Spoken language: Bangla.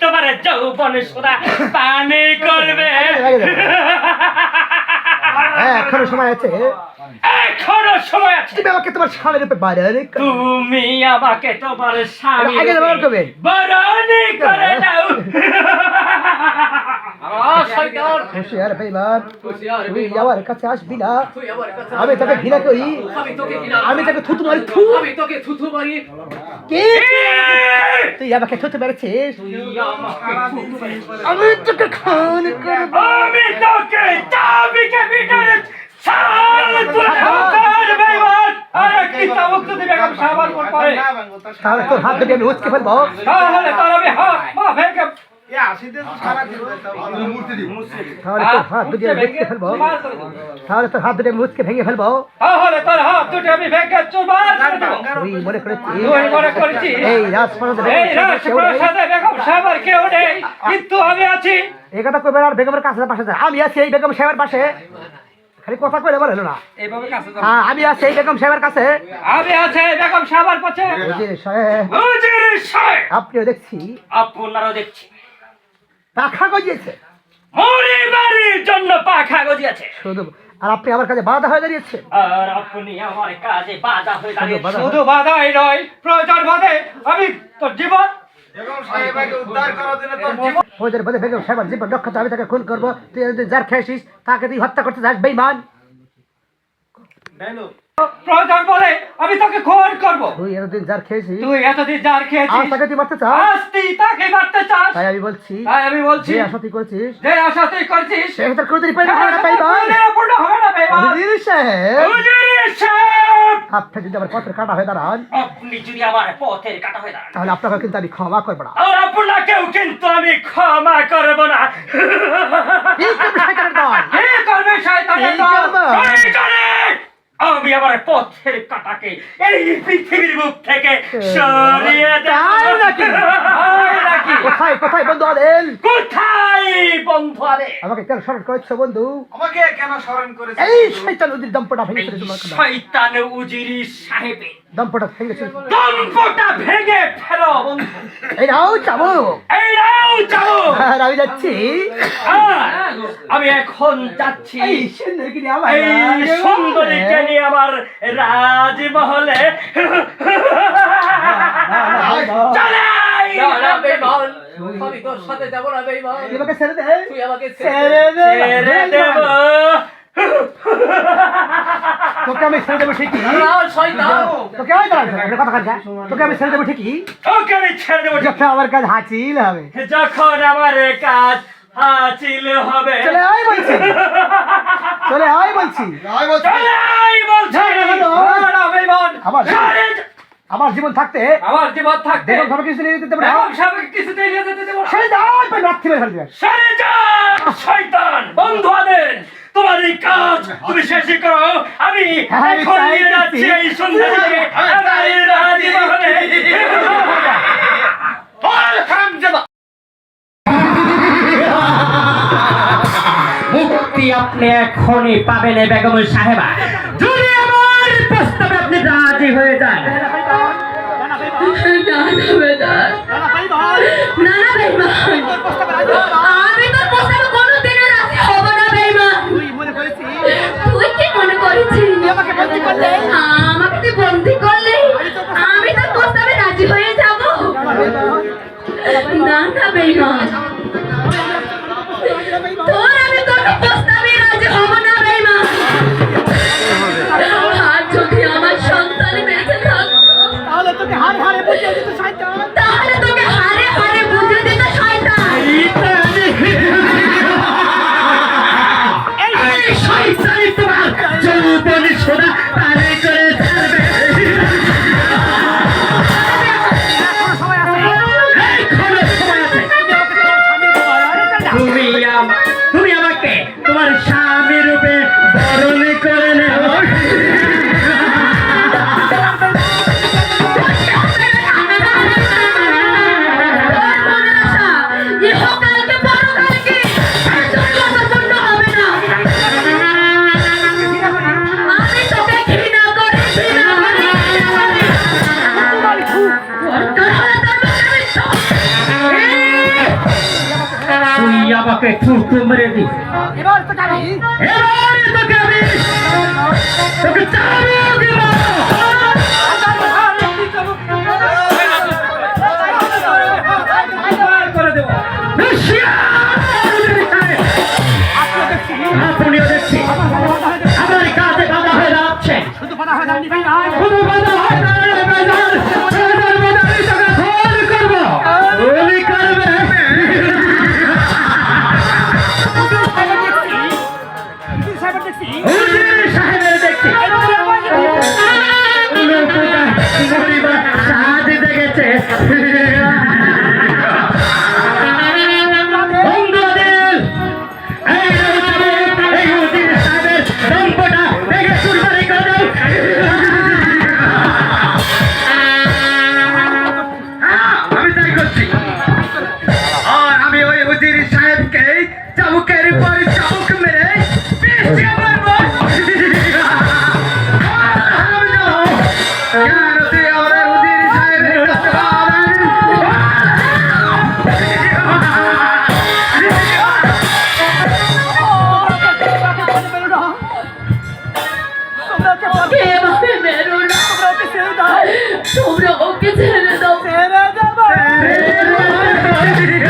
তোমার যৌবন সুধা পানি করবে। এখনো সময় আছে, এখনো সময় আছে। তুমি আমাকে তোমার স্বামীর রূপে তুমি আমাকে তোমার স্বামী বরণী করে দাও। আমার কাছে আসবি না, আমি তোকে ঘৃণা করি, আমি তোকে থুতু মারি, তুই আমাকে থুতু মেরেছিস, আমি তোকে খুন করব, আমি তোকে চাবিকে ভিতরে তোর হাত ধরে আমি উচকে ফেলবো, তাহলে তোর আমি হাত পা ভেঙে তাহলে তোর হাত দুটো আমি উচকে ভেঙে ফেলবো, তাহলে তোর হাত দুটো আমি ভেঙে চুরমার করে দেব। তুই মনে করেছিস এই রাজপ্রাসাদে বেগম সাহেবের কেউ নেই, কিন্তু আমি আছি। এই কথা কইবার আর বেগমের কাছে পাশে যায়, আমি আছি এই বেগম সাহেবের পাশে, খালি কথা কইলে বলে না। এইভাবে কাছে যাও। হ্যাঁ, আমি আছি এই বেগম সাহেবের কাছে, আমি আছি বেগম সাহেবের কাছে। হুজুর সাহেব, হুজুর সাহেব, আপনিও দেখছি আপনারও দেখছি পাখা গজিয়েছে, পরিবারের জন্য পাখা গজিয়েছে শুধু, আর আপনি আমার কাছে বাধা হয়ে দাঁড়িয়েছে। আর আপনি আমার কাজে বাধা হয়ে দাঁড়িয়েছেন। শুধু শুধু বাধাই নয়, প্রয়োজন বাদে আমি তোর জীবন বেগম সাহেবের জীবন রক্ষাতে আমি তাকে খুন করবো, তুই যার খেয়েছিস তাকে তুই হত্যা করতে যাস, বেঈমান। প্রয়োজন বলে আমি তোকে খুন করব। তুই এতদিন যার খেয়েছিস, তুই এতদিন যার আজ খেয়েছিস, তাকে তুই মারতে চাস, আজ তুই তাকে মারতে চাস। তাই আমি বলছি যে যে আশা তুই করেছিস যে আশা তুই করছিস সে তোর কোনোদিনই পূর্ণ হবে না, বেঈমান। পূর্ণ হবে না, বেঈমান। হুজুর সাহেব, হুজুর সাহেব, আপনি যদি আমার পথের কাটা হয়ে দাঁড়ান, আপনি যদি আমার পথের কাটা হয়ে দাঁড়ান, তাহলে আপনাকে কিন্তু আমি ক্ষমা করবো না। আর আপনাকেও কিন্তু আমি ক্ষমা করব না। কি করবে শয়তানের দল? কি করবে শয়তানের কি দল? করবে? কি করে? আমি আমার পথের কাটাকে এই পৃথিবীর মুখ থেকে সরিয়ে তাই নাকি? নাকি? কোথায় কোথায় বন্ধু আদেল? কোথায় বন্ধু আরে? আমাকে কেন স্মরণ করেছ বন্ধু? আমাকে কেন স্মরণ করেছে? এই শয়তান উজির দম্পটা ভেঙে ফেলে তোমার কথা। শয়তান উজিরি সাহেবে দম্পটা ভেঙে ফেলে। দম্পটা ভেঙে ফেলো বন্ধু। এই নাও চাবুক, এই নাও যাও। আর আমি যাচ্ছি। আমি এখন যাচ্ছি এই সুন্দরী আমার এই সুন্দরীকে নিয়ে আমার রাজমহলে। চালাই! আমি তোর সাথে যাবো না বেঈমান, তুই আমাকে ছেড়ে দে, তুই আমাকে ছেড়ে দে, ছেড়ে দেব। তোকে আমি ছেড়ে দেবো ঠিকই, না শয়তান। তোকে ওই দাঁড়ান কথা কাজা, তোকে আমি ছেড়ে দেবো ঠিকই, ওকে আমি ছেড়ে দেবো যখন আমার কাজ হাসিল হবে। যখন আমার কাজ হাসিল হবে। চলে আয় বলছি, চলে আয় বলছি। চালাই বলছি। না, বেঈমান। আমার- সরে যা। আমার জীবন থাকতে আমার জীবন থাকতে বেগম সাহেবকে কিছু নিয়ে যেতে পারে বেগম সাহেবকে কিছুতে এড়িয়ে যেতে দেব না। সেই দাঁড় পে লাথি মেরে ফেলবে। সরে যা, শয়তান বন্ধু আদেন। তোমার এই কাজ তুমি শেষই করো। আমি হ্যাঁ, আমি এখন তাই নিয়ে যাচ্ছি করছি। এই সুন্দরীকে আমার এই রাজমহলে। বল হারামজাদা। মুক্তি আপনি এখনই পাবেন বেগম সাহেবা, যদি আমার প্রস্তাবে আপনি রাজি হয়ে যান। আমি তোর প্রস্তাবে কোনোদিনও রাজি হব না বেঈমান। তুই মনে করেছিস তুই কি মনে করেছিস আমাকে বন্দি করলে? আমাকে তুই বন্দি করলে আমি তোর প্রস্তাবে রাজি হয়ে যাব? না না বেঈমান, তোর আমি কোনো প্রস্তাবে রাজি হব না বেঈমান। আর যদি আমার সন্তান বেঁচে থাকতো তাহলে তোকে হারে হারে বুঝিয়ে দিত শয়তান। তাহলে তোকে হারে হারে বুঝিয়ে দিত শয়তান। এই শয়তানি তোমার যৌবন সোনা তারে করে ছাড়বে। এখনো সময় আছে। তোকে ঠুকঠু মেরে দিই এবার তোকে আমি এবার তোকে চাবুক করে দেবো আপনিও দেখছি আমার কাছে বাধা হয়ে যাচ্ছে শুধু বাধা হয়ে যায়নি ভাই ভাই শুধু বাধা হয় না রে বাজার বাজার বাজারে তোকে ফোন করবো গুলি করবে উজির সাহেবের দেখছি গরিবা সাহা দিতে গেছে বন্ধুদের এই উজির সাহেবের দম্পটা ভেঙে চুরমারি করে দাও আমি তাই করছি আর আমি ওই উজির সাহেবকে চাবুকের পর চাবুক মেরে পিছিয়ে মারবো কেন তুই আমার উজির সাহেবের কাছে পাবেন এভাবে মেরো না তোমরা ওকে ছেড়ে দাও ছেড়ে যাবো ছেড়ে